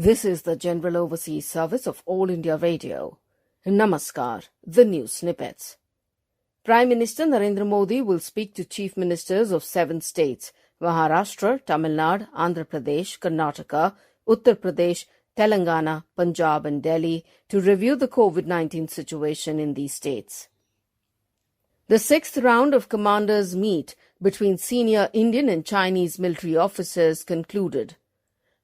This is the General Overseas Service of All India Radio. Namaskar, the news snippets. Prime Minister Narendra Modi will speak to Chief Ministers of 7 states, Maharashtra, Tamil Nadu, Andhra Pradesh, Karnataka, Uttar Pradesh, Telangana, Punjab and Delhi to review the COVID-19 situation in these states. The 6th round of commanders' meet between senior Indian and Chinese military officers concluded.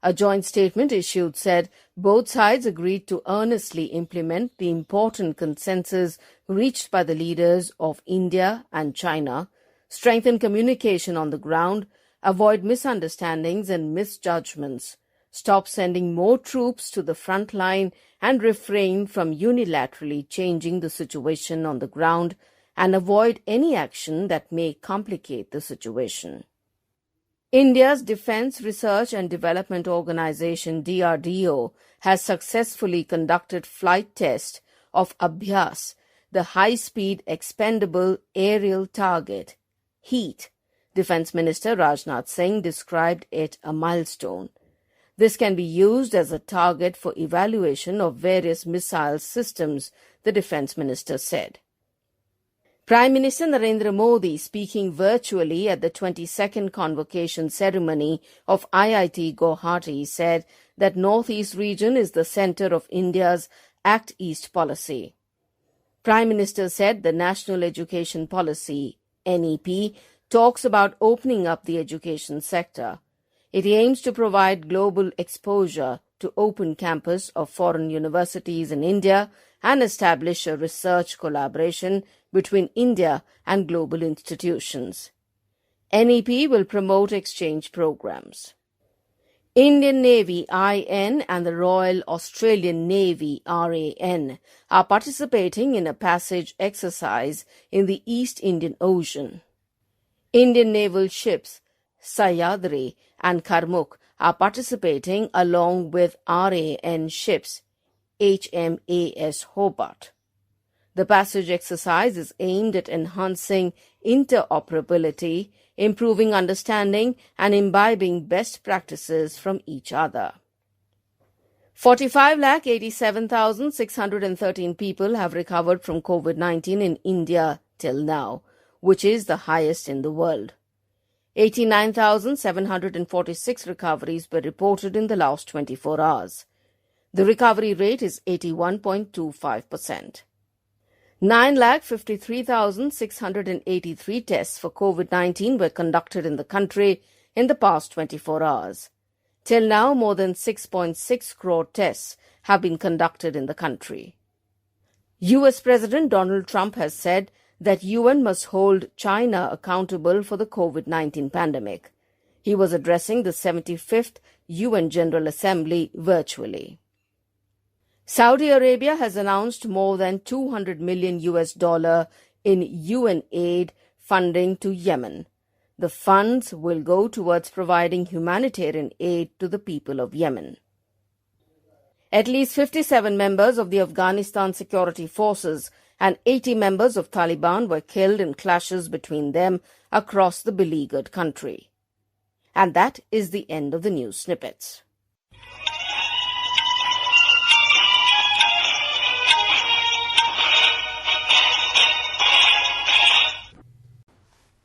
A joint statement issued said both sides agreed to earnestly implement the important consensus reached by the leaders of India and China, strengthen communication on the ground, avoid misunderstandings and misjudgments, stop sending more troops to the front line and refrain from unilaterally changing the situation on the ground and avoid any action that may complicate the situation. India's Defence Research and Development Organisation DRDO has successfully conducted flight tests of Abhyas, the high-speed expendable aerial target. HEAT. Defence Minister Rajnath Singh described it a milestone. This can be used as a target for evaluation of various missile systems, the Defence Minister said. Prime Minister Narendra Modi, speaking virtually at the 22nd convocation ceremony of IIT Guwahati, said that Northeast region is the centre of India's Act East policy. Prime Minister said the National Education Policy, NEP, talks about opening up the education sector. It aims to provide global exposure to open campus of foreign universities in India and establish a research collaboration between India and global institutions. NEP will promote exchange programs. Indian Navy IN and the Royal Australian Navy RAN are participating in a passage exercise in the East Indian Ocean. Indian naval ships Sahyadri and Karmuk are participating along with RAN ships HMAS Hobart. The passage exercise is aimed at enhancing interoperability, improving understanding and imbibing best practices from each other. 45,87,613 people have recovered from COVID-19 in India till now, which is the highest in the world. 89,746 recoveries were reported in the last 24 hours. The recovery rate is 81.25%. 9,53,683 tests for COVID-19 were conducted in the country in the past 24 hours. Till now, more than 6.6 crore tests have been conducted in the country. U.S. President Donald Trump has said that UN must hold China accountable for the COVID-19 pandemic. He was addressing the 75th UN General Assembly virtually. Saudi Arabia has announced more than $200 million in UN aid funding to Yemen. The funds will go towards providing humanitarian aid to the people of Yemen. At least 57 members of the Afghanistan security forces and 80 members of Taliban were killed in clashes between them across the beleaguered country. And that is the end of the news snippets.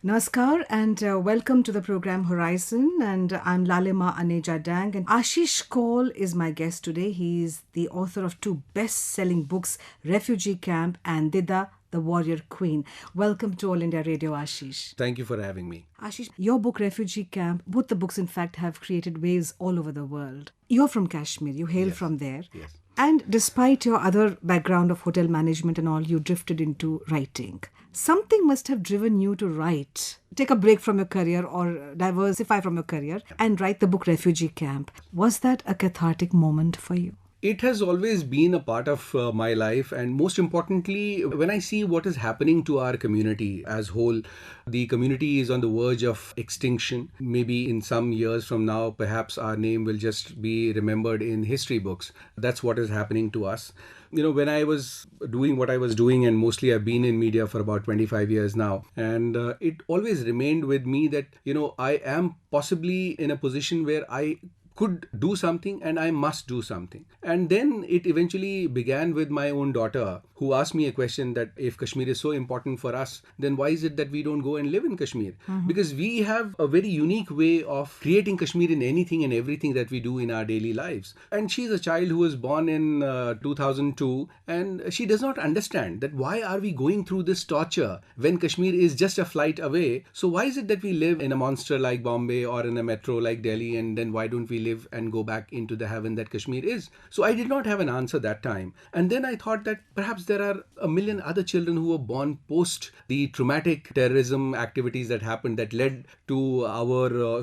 Namaskar and welcome to the program Horizon, and I'm Lalima Aneja Dang, and Ashish Kaul is my guest today. He is the author of 2 best-selling books, Refugee Camp and Dida, the Warrior Queen. Welcome to All India Radio, Ashish. Thank you for having me. Ashish, your book Refugee Camp, both the books in fact have created waves all over the world. You're from Kashmir, you hail from there. Yes. And despite your other background of hotel management and all, you drifted into writing. Something must have driven you to write, take a break from your career or diversify from your career and write the book Refugee Camp. Was that a cathartic moment for you? It has always been a part of my life, and most importantly, when I see what is happening to our community as whole, the community is on the verge of extinction. Maybe in some years from now, perhaps our name will just be remembered in history books. That's what is happening to us. You know, when I was doing what I was doing, and mostly I've been in media for about 25 years now, and it always remained with me that, you know, I am possibly in a position where I could do something and I must do something. And then it eventually began with my own daughter, who asked me a question that if Kashmir is so important for us, then why is it that we don't go and live in Kashmir? Because we have a very unique way of creating Kashmir in anything and everything that we do in our daily lives. And she's a child who was born in 2002, and she does not understand that why are we going through this torture when Kashmir is just a flight away. So why is it that we live in a monster like Bombay or in a metro like Delhi, and then why don't we live and go back into the heaven that Kashmir is? So I did not have an answer that time. And then I thought that perhaps there are a million other children who were born post the traumatic terrorism activities that happened, that led to our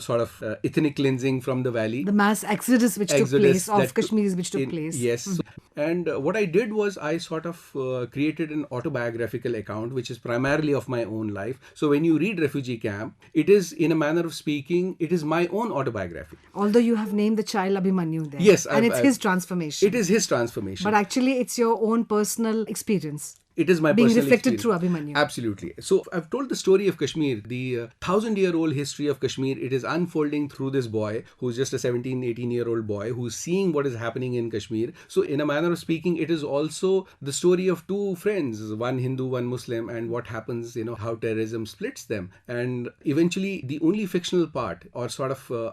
ethnic cleansing from the valley. The mass exodus which took place of Kashmiris which took place. Yes. And what I did was I created an autobiographical account, which is primarily of my own life. So when you read Refugee Camp, it is, in a manner of speaking, it is my own autobiography. Although you have named the child Abhimanyu there. Yes. And it's his transformation. It is his transformation. But actually it's your own personal experience. It is my being personal reflected experience. through Abhimanyu. Absolutely. So I've told the story of Kashmir, the 1,000-year-old history of Kashmir. It is unfolding through this boy who's just a 17, 18-year-old boy who's seeing what is happening in Kashmir. So in a manner of speaking, it is also the story of two friends, one Hindu, one Muslim, and what happens, how terrorism splits them. And eventually the only fictional part, or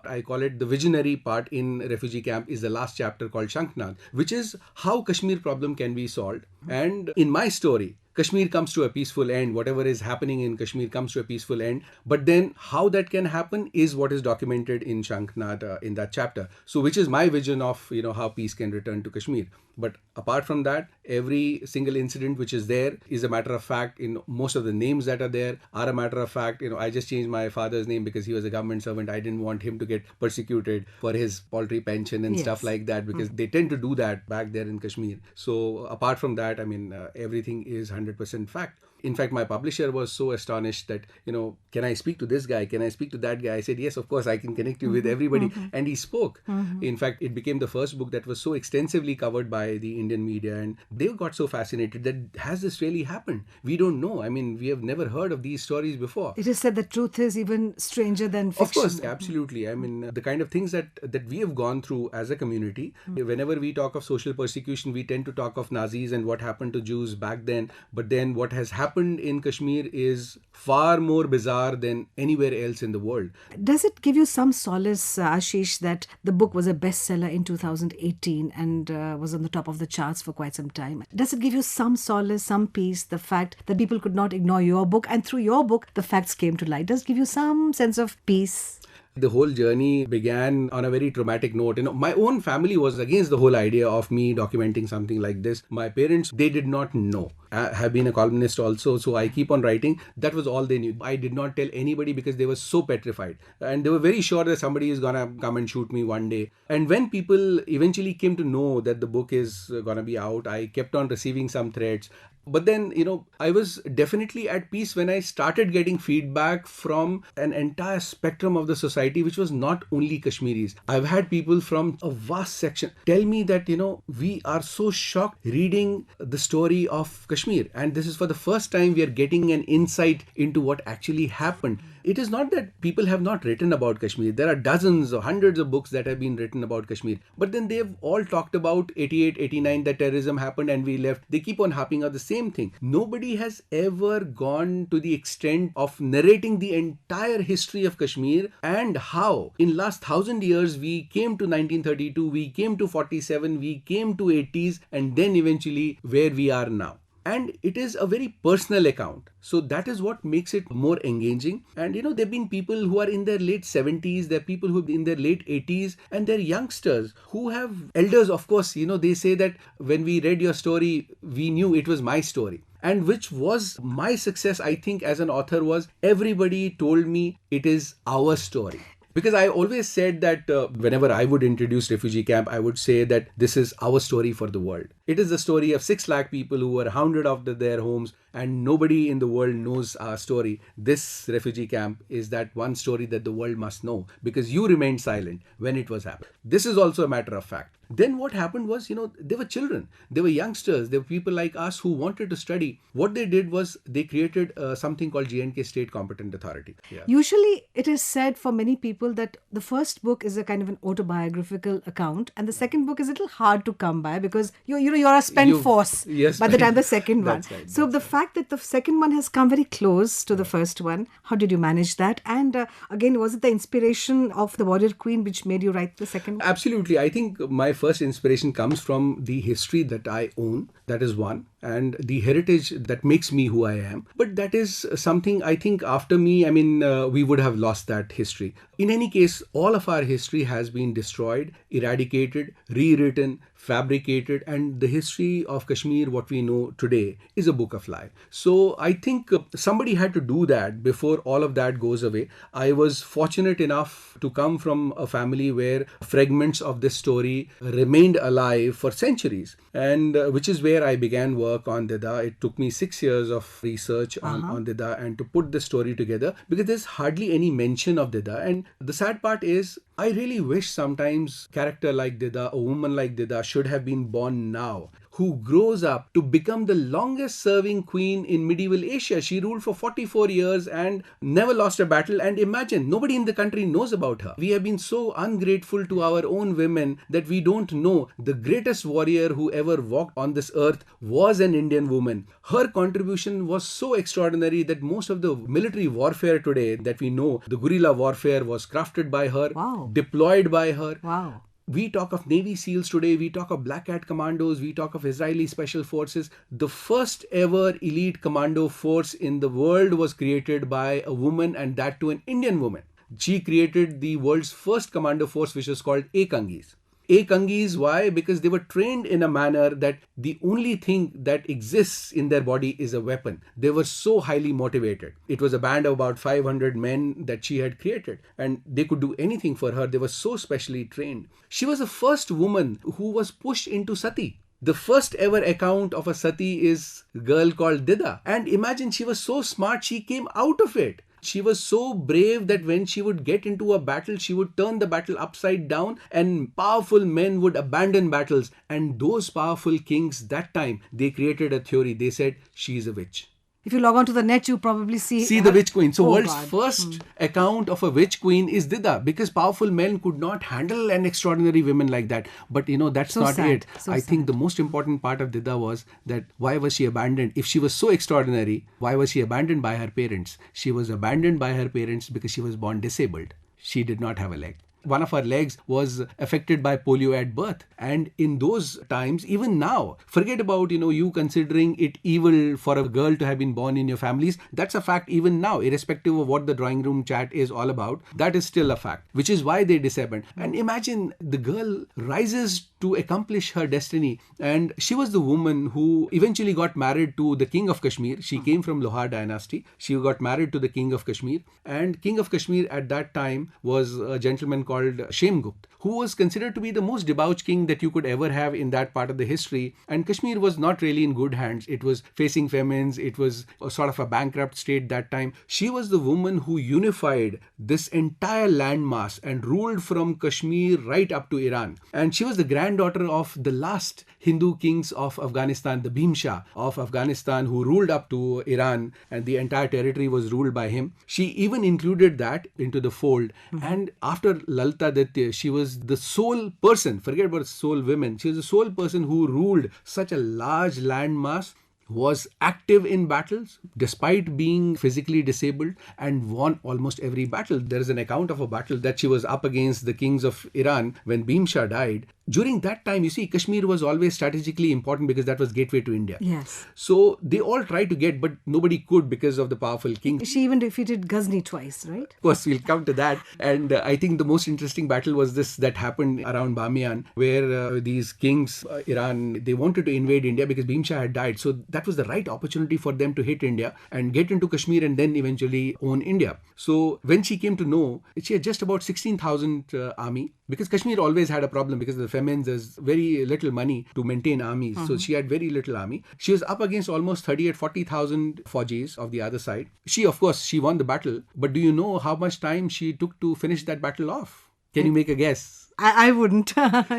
I call it the visionary part in Refugee Camp, is the last chapter called Shanknath, which is how Kashmir problem can be solved. And in my story, Kashmir comes to a peaceful end. Whatever is happening in Kashmir comes to a peaceful end. But then how that can happen is what is documented in Shanknath in that chapter. So which is my vision of, how peace can return to Kashmir. But apart from that, every single incident which is there is a matter of fact. Most of the names that are there are a matter of fact. I just changed my father's name because he was a government servant. I didn't want him to get persecuted for his paltry pension and stuff like that, because they tend to do that back there in Kashmir. So apart from that, everything is 100% fact. In fact, my publisher was so astonished that, can I speak to this guy? Can I speak to that guy? I said, yes, of course, I can connect you with everybody. And he spoke. In fact, it became the first book that was so extensively covered by the Indian media. And they got so fascinated that, has this really happened? We don't know. We have never heard of these stories before. It is said that truth is even stranger than fiction. Of course, absolutely. The kind of things that we have gone through as a community, whenever we talk of social persecution, we tend to talk of Nazis and what happened to Jews back then. But then what has happened in Kashmir is far more bizarre than anywhere else in the world. Does it give you some solace, Ashish, that the book was a bestseller in 2018 and was on the top of the charts for quite some time? Does it give you some solace, some peace, the fact that people could not ignore your book, and through your book, the facts came to light? Does it give you some sense of peace? The whole journey began on a very traumatic note. My own family was against the whole idea of me documenting something like this. My parents, they did not know. I have been a columnist also, so I keep on writing. That was all they knew. I did not tell anybody because they were so petrified. And they were very sure that somebody is going to come and shoot me one day. And when people eventually came to know that the book is going to be out, I kept on receiving some threats. But then, I was definitely at peace when I started getting feedback from an entire spectrum of the society, which was not only Kashmiris. I've had people from a vast section tell me that, we are so shocked reading the story of Kashmir. And this is for the first time we are getting an insight into what actually happened. It is not that people have not written about Kashmir. There are dozens or hundreds of books that have been written about Kashmir. But then they've all talked about 88, 89, that terrorism happened and we left. They keep on harping on the same thing. Nobody has ever gone to the extent of narrating the entire history of Kashmir and how in last 1,000 years we came to 1932, we came to 47, we came to 80s, and then eventually where we are now. And it is a very personal account. So that is what makes it more engaging. And there have been people who are in their late 70s, there are people who are in their late 80s, and they're youngsters who have elders. Of course, they say that when we read your story, we knew it was my story. And which was my success, I think, as an author, was everybody told me it is our story. Because I always said that whenever I would introduce Refugee Camp, I would say that this is our story for the world. It is the story of 6 lakh people who were hounded out of their homes, and nobody in the world knows our story. This Refugee Camp is that one story that the world must know, because you remained silent when it was happening. This is also a matter of fact. Then what happened was, they were children, they were youngsters, they were people like us who wanted to study. What they did was they created something called J&K State Competent Authority. Yeah. Usually, it is said for many people that the first book is a kind of an autobiographical account, and the second book is a little hard to come by because you're a spent force yes, by the time the second one. That's right, so the fact that the second one has come very close to the first one, how did you manage that? And again, was it the inspiration of the Warrior Queen which made you write the second one? Absolutely. I think my first inspiration comes from the history that I own. That is one. And the heritage that makes me who I am. But that is something I think after me, we would have lost that history. In any case, all of our history has been destroyed, eradicated, rewritten, fabricated, and the history of Kashmir, what we know today, is a book of lies. So I think somebody had to do that before all of that goes away. I was fortunate enough to come from a family where fragments of this story remained alive for centuries, and which is where I began work on Dida. It took me 6 years of research on Dida and to put the story together, because there's hardly any mention of Dida. And the sad part is, I really wish sometimes character like Dida, a woman like Dida, should have been born now, who grows up to become the longest serving queen in medieval Asia. She ruled for 44 years and never lost a battle. And imagine, nobody in the country knows about her. We have been so ungrateful to our own women that we don't know the greatest warrior who ever walked on this earth was an Indian woman. Her contribution was so extraordinary that most of the military warfare today that we know, the guerrilla warfare, was crafted by her, deployed by her. Wow. We talk of Navy SEALs today, we talk of Black Hat Commandos, we talk of Israeli Special Forces. The first ever elite commando force in the world was created by a woman, and that too an Indian woman. She created the world's first commando force, which was called Ekangis. Ekangis, why? Because they were trained in a manner that the only thing that exists in their body is a weapon. They were so highly motivated. It was a band of about 500 men that she had created, and they could do anything for her. They were so specially trained. She was the first woman who was pushed into sati. The first ever account of a sati is a girl called Dida. And imagine, she was so smart, she came out of it. She was so brave that when she would get into a battle, she would turn the battle upside down, and powerful men would abandon battles. And those powerful kings, that time, they created a theory. They said, she is a witch. If you log on to the net, you probably see the witch queen. So world's first account of a witch queen is Dida, because powerful men could not handle an extraordinary woman like that. But that's so not sad. It. So I think the most important part of Dida was that why was she abandoned? If she was so extraordinary, why was she abandoned by her parents? She was abandoned by her parents because she was born disabled. She did not have a leg. One of her legs was affected by polio at birth. And in those times, even now, forget about, you considering it evil for a girl to have been born in your families. That's a fact even now, irrespective of what the drawing room chat is all about. That is still a fact, which is why they disabandoned. And imagine, the girl rises to accomplish her destiny. And she was the woman who eventually got married to the king of Kashmir. She came from Lohar dynasty. She got married to the king of Kashmir. And king of Kashmir at that time was a gentleman called Shemgupt, who was considered to be the most debauched king that you could ever have in that part of the history. And Kashmir was not really in good hands. It was facing famines. It was a sort of a bankrupt state that time. She was the woman who unified this entire landmass and ruled from Kashmir right up to Iran. And she was the granddaughter of the last Hindu kings of Afghanistan, the Bhim of Afghanistan, who ruled up to Iran, and the entire territory was ruled by him. She even included that into the fold. And after Lalita Aditya, she was the sole person, forget about sole women, she was the sole person who ruled such a large landmass, was active in battles despite being physically disabled, and won almost every battle. There is an account of a battle that she was up against the kings of Iran when Bhim died. During that time, you see, Kashmir was always strategically important because that was gateway to India. Yes. So they all tried to get, but nobody could because of the powerful king. She even defeated Ghazni twice, right? Of course, we'll come to that. And I think the most interesting battle was this that happened around Bamiyan, where these kings, Iran, they wanted to invade India because Bhim had died. So that was the right opportunity for them to hit India and get into Kashmir and then eventually own India. So when she came to know, she had just about 16,000 army, because Kashmir always had a problem because of the famines. There's very little money to maintain armies. So she had very little army. She was up against almost 40,000 Faujis of the other side. She, of course, she won the battle. But do you know how much time she took to finish that battle off? Can you make a guess? I wouldn't.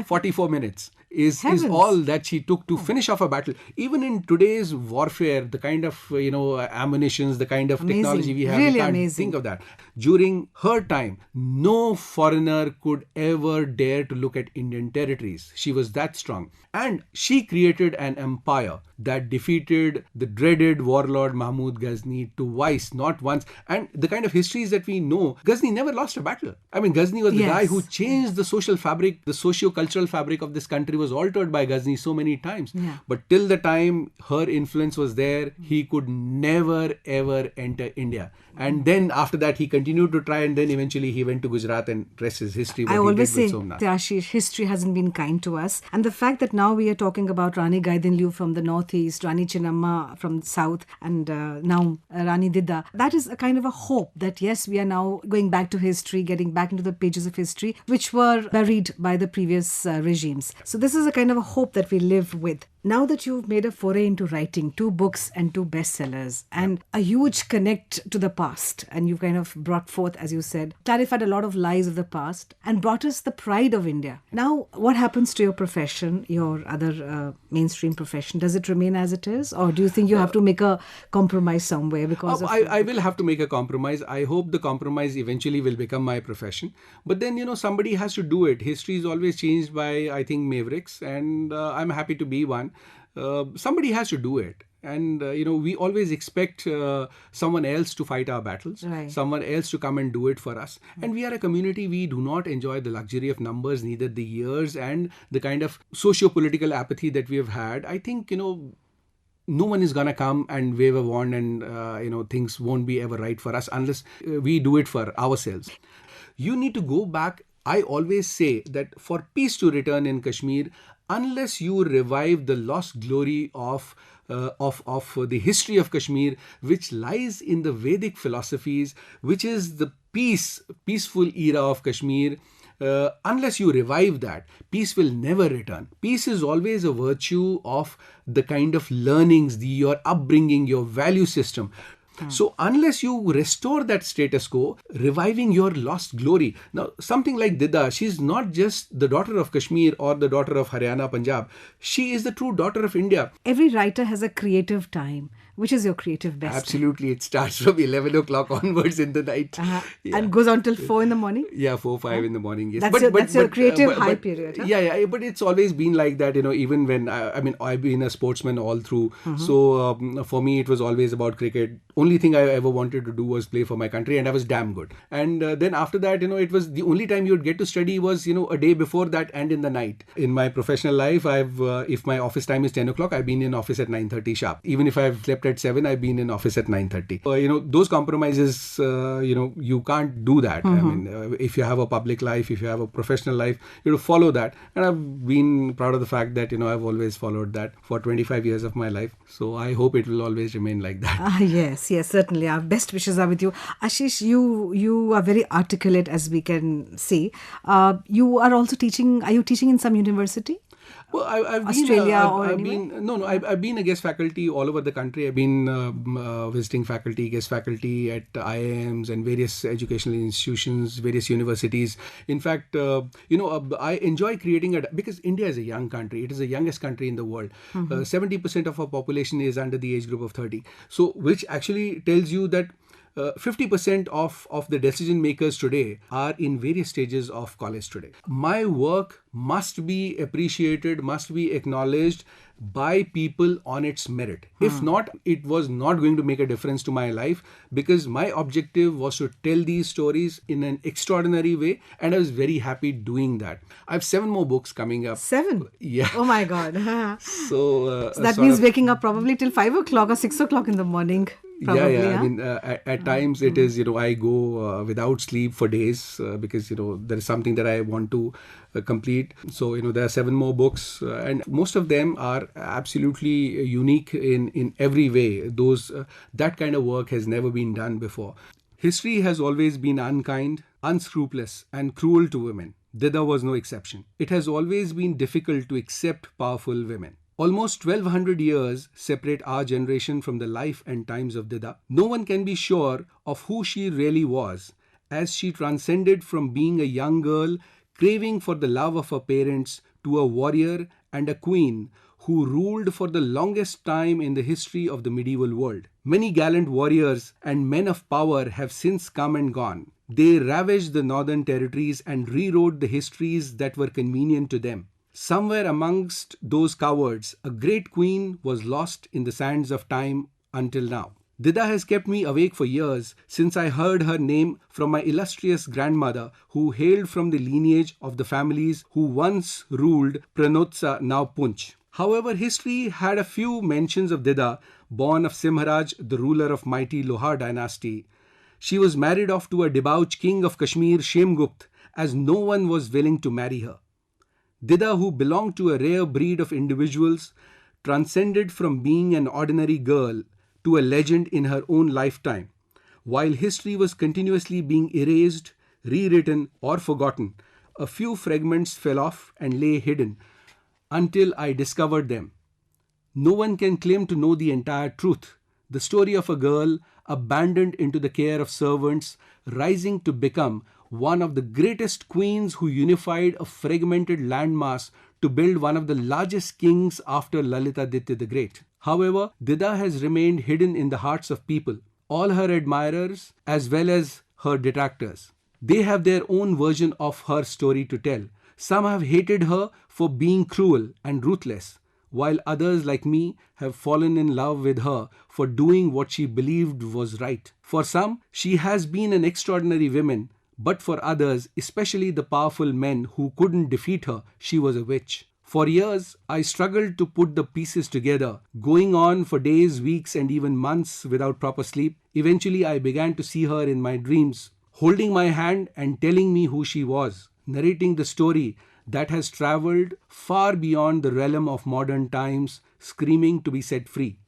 44 minutes is Heavens. all that she took to finish off a battle. Even in today's warfare, the kind of ammunitions, the kind of Amazing. technology we have, Really we can't amazing. think of that. During her time, no foreigner could ever dare to look at Indian territories. She was that strong, and she created an empire that defeated the dreaded warlord Mahmud Ghazni twice, not once. And the kind of histories that we know, Ghazni never lost a battle. I mean, Ghazni was the Yes. guy who changed the social fabric, the socio-cultural fabric of this country was altered by Ghazni so many times. Yeah. But till the time her influence was there, he could never ever enter India. And then after that, he continued to try, and then eventually he went to Gujarat, and rest is history. What I he always did say, with Somnath. Ashish, history hasn't been kind to us. And the fact that now we are talking about Rani Gaidinliu from the northeast, Rani Chennamma from the south, and now Rani Didda, that is a kind of a hope that yes, we are now going back to history, getting back into the pages of history, which were buried by the previous regimes. So this is a kind of a hope that we live with. Now that you've made a foray into writing 2 books and 2 bestsellers and a huge connect to the past, and you've kind of brought forth, as you said, clarified a lot of lies of the past and brought us the pride of India. Now, what happens to your profession, your other mainstream profession? Does it remain as it is? Or do you think you have to make a compromise somewhere because of... I will have to make a compromise. I hope the compromise eventually will become my profession. But then, somebody has to do it. History is always changed by, I think, mavericks, and I'm happy to be one. Somebody has to do it. And, we always expect someone else to fight our battles, Right. someone else to come and do it for us. And we are a community, we do not enjoy the luxury of numbers, neither the years and the kind of socio-political apathy that we have had. I think, no one is going to come and wave a wand and, things won't be ever right for us unless we do it for ourselves. You need to go back. I always say that for peace to return in Kashmir, unless you revive the lost glory of the history of Kashmir, which lies in the Vedic philosophies, which is the peaceful era of Kashmir, unless you revive that, peace will never return. Peace is always a virtue of the kind of learnings, your upbringing, your value system. So unless you restore that status quo, reviving your lost glory. Now, something like Didda, she's not just the daughter of Kashmir or the daughter of Haryana, Punjab. She is the true daughter of India. Every writer has a creative time. Which is your creative best? Absolutely. It starts from 11 o'clock onwards in the night. Yeah. And goes on till 4 in the morning? Yeah, 4, 5 in the morning. Yes. That's your creative high period. Huh? Yeah, but it's always been like that, even when, I've been a sportsman all through. Mm-hmm. So for me, it was always about cricket. Only thing I ever wanted to do was play for my country, and I was damn good. And then after that, it was the only time you would get to study was, a day before that and in the night. In my professional life, if my office time is 10 o'clock, I've been in office at 9:30 sharp. Even if I've slept at 7, I've been in office at 9:30. Those compromises, you can't do that. Mm-hmm. If you have a public life, if you have a professional life, you have to follow that. And I've been proud of the fact that, I've always followed that for 25 years of my life. So I hope it will always remain like that. Yes, certainly. Our best wishes are with you. Ashish, you are very articulate, as we can see. You are also teaching, are you teaching in some university? Well, I've Australia or I've anywhere? been I've been a guest faculty all over the country. I've been visiting faculty, guest faculty at IIMs and various educational institutions, various universities. In fact, I enjoy creating because India is a young country. It is the youngest country in the world. 70% of our population is under the age group of 30. So, which actually tells you that 50% of the decision makers today are in various stages of college today. My work must be appreciated, must be acknowledged by people on its merit. If not, it was not going to make a difference to my life, because my objective was to tell these stories in an extraordinary way, and I was very happy doing that. I have 7 more books coming up. 7? Yeah. Oh my God. So that means waking up probably till 5 o'clock or 6 o'clock in the morning. Probably, yeah. I mean, at times it is, I go without sleep for days because, there is something that I want to complete. So, there are 7 more books and most of them are absolutely unique in every way. That kind of work has never been done before. History has always been unkind, unscrupulous and cruel to women. Didda was no exception. It has always been difficult to accept powerful women. Almost 1200 years separate our generation from the life and times of Didda. No one can be sure of who she really was, as she transcended from being a young girl craving for the love of her parents, to a warrior and a queen who ruled for the longest time in the history of the medieval world. Many gallant warriors and men of power have since come and gone. They ravaged the northern territories and rewrote the histories that were convenient to them. Somewhere amongst those cowards, a great queen was lost in the sands of time until now. Dida has kept me awake for years since I heard her name from my illustrious grandmother who hailed from the lineage of the families who once ruled Pranotsa, now Punch. However, history had a few mentions of Dida, born of Simharaj, the ruler of mighty Lohar dynasty. She was married off to a debauched king of Kashmir, Shemgupt, as no one was willing to marry her. Dida, who belonged to a rare breed of individuals, transcended from being an ordinary girl to a legend in her own lifetime. While history was continuously being erased, rewritten, or forgotten, a few fragments fell off and lay hidden until I discovered them. No one can claim to know the entire truth. The story of a girl abandoned into the care of servants, rising to become one of the greatest queens who unified a fragmented landmass to build one of the largest kings after Lalitaditya the Great. However, Dida has remained hidden in the hearts of people, all her admirers as well as her detractors. They have their own version of her story to tell. Some have hated her for being cruel and ruthless, while others like me have fallen in love with her for doing what she believed was right. For some, she has been an extraordinary woman, but for others, especially the powerful men who couldn't defeat her, she was a witch. For years, I struggled to put the pieces together, going on for days, weeks, and even months without proper sleep. Eventually, I began to see her in my dreams, holding my hand and telling me who she was, narrating the story that has travelled far beyond the realm of modern times, screaming to be set free.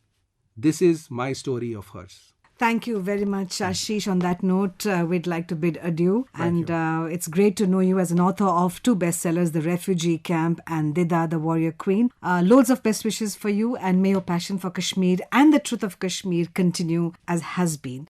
This is my story of hers. Thank you very much, Ashish. On that note, we'd like to bid adieu. It's great to know you as an author of two bestsellers, The Refugee Camp and Dida, the Warrior Queen. Loads of best wishes for you, and may your passion for Kashmir and the truth of Kashmir continue as has been.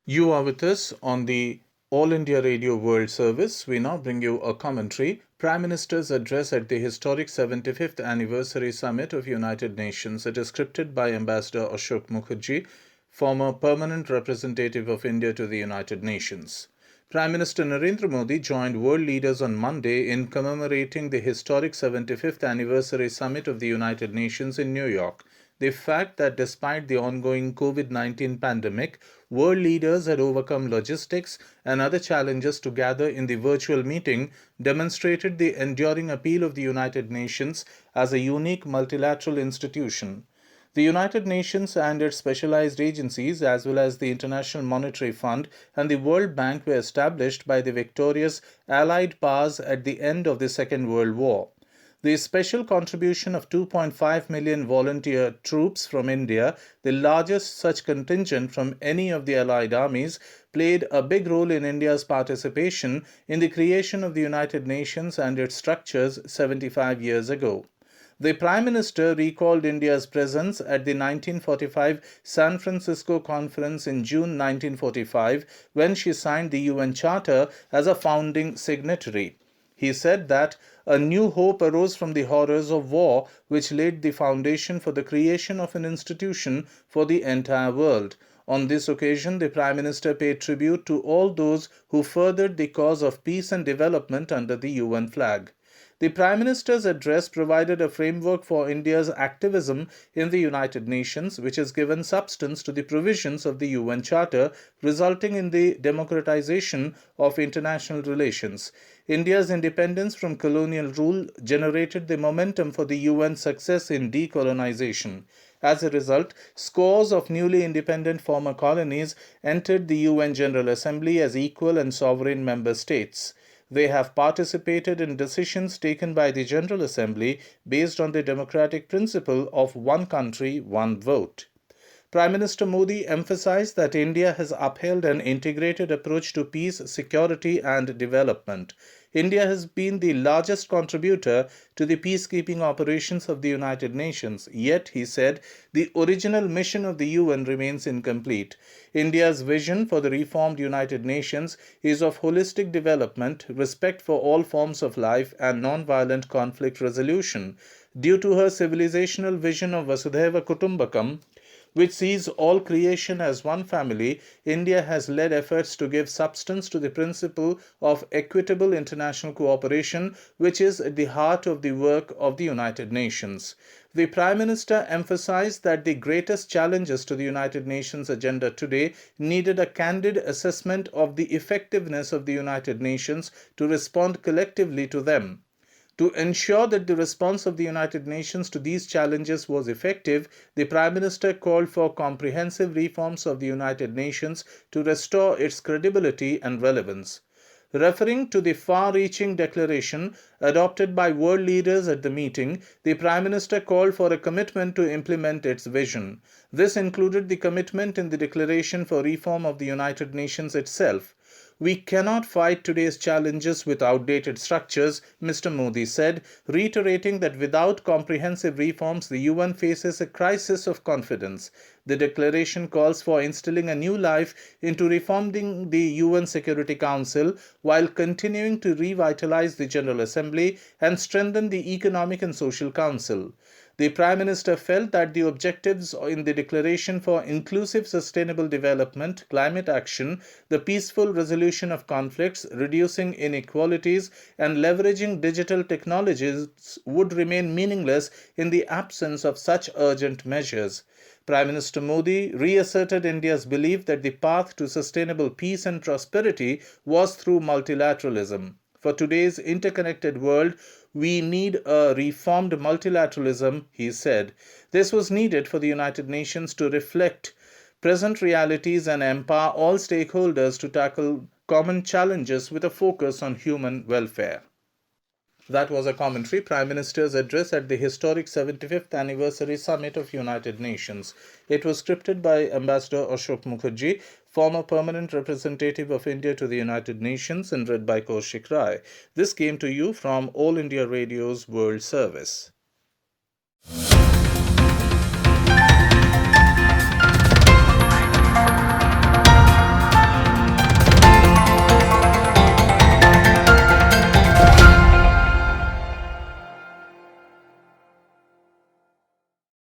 You are with us on the All India Radio World Service. We now bring you a commentary, Prime Minister's address at the historic 75th Anniversary Summit of United Nations. It is scripted by Ambassador Ashok Mukherjee, former permanent representative of India to the United Nations. Prime Minister Narendra Modi joined world leaders on Monday in commemorating the historic 75th Anniversary Summit of the United Nations in New York. The fact that despite the ongoing COVID-19 pandemic, world leaders had overcome logistics and other challenges to gather in the virtual meeting demonstrated the enduring appeal of the United Nations as a unique multilateral institution. The United Nations and its specialized agencies, as well as the International Monetary Fund and the World Bank, were established by the victorious Allied powers at the end of the Second World War. The special contribution of 2.5 million volunteer troops from India, the largest such contingent from any of the Allied armies, played a big role in India's participation in the creation of the United Nations and its structures 75 years ago. The Prime Minister recalled India's presence at the 1945 San Francisco Conference in June 1945 when she signed the UN Charter as a founding signatory. He said that a new hope arose from the horrors of war, which laid the foundation for the creation of an institution for the entire world. On this occasion, the Prime Minister paid tribute to all those who furthered the cause of peace and development under the UN flag. The Prime Minister's address provided a framework for India's activism in the United Nations, which has given substance to the provisions of the UN Charter, resulting in the democratization of international relations. India's independence from colonial rule generated the momentum for the UN's success in decolonization. As a result, scores of newly independent former colonies entered the UN General Assembly as equal and sovereign member states. They have participated in decisions taken by the General Assembly based on the democratic principle of one country, one vote. Prime Minister Modi emphasized that India has upheld an integrated approach to peace, security, and development. India has been the largest contributor to the peacekeeping operations of the United Nations. Yet, he said, the original mission of the UN remains incomplete. India's vision for the reformed United Nations is of holistic development, respect for all forms of life, and non-violent conflict resolution. Due to her civilizational vision of Vasudhaiva Kutumbakam, which sees all creation as one family, India has led efforts to give substance to the principle of equitable international cooperation, which is at the heart of the work of the United Nations. The Prime Minister emphasized that the greatest challenges to the United Nations agenda today needed a candid assessment of the effectiveness of the United Nations to respond collectively to them. To ensure that the response of the United Nations to these challenges was effective, the Prime Minister called for comprehensive reforms of the United Nations to restore its credibility and relevance. Referring to the far-reaching declaration adopted by world leaders at the meeting, the Prime Minister called for a commitment to implement its vision. This included the commitment in the Declaration for Reform of the United Nations itself. We cannot fight today's challenges with outdated structures, Mr. Modi said, reiterating that without comprehensive reforms, the UN faces a crisis of confidence. The declaration calls for instilling a new life into reforming the UN Security Council while continuing to revitalize the General Assembly and strengthen the Economic and Social Council. The Prime Minister felt that the objectives in the Declaration for Inclusive Sustainable Development, Climate Action, the peaceful resolution of conflicts, reducing inequalities, and leveraging digital technologies would remain meaningless in the absence of such urgent measures. Prime Minister Modi reasserted India's belief that the path to sustainable peace and prosperity was through multilateralism. For today's interconnected world, we need a reformed multilateralism, he said. This was needed for the United Nations to reflect present realities and empower all stakeholders to tackle common challenges with a focus on human welfare. That was a commentary, Prime Minister's address at the historic 75th Anniversary Summit of United Nations. It was scripted by Ambassador Ashok Mukherjee, former permanent representative of India to the United Nations, and read by Kaushik Rai. This came to you from All India Radio's World Service.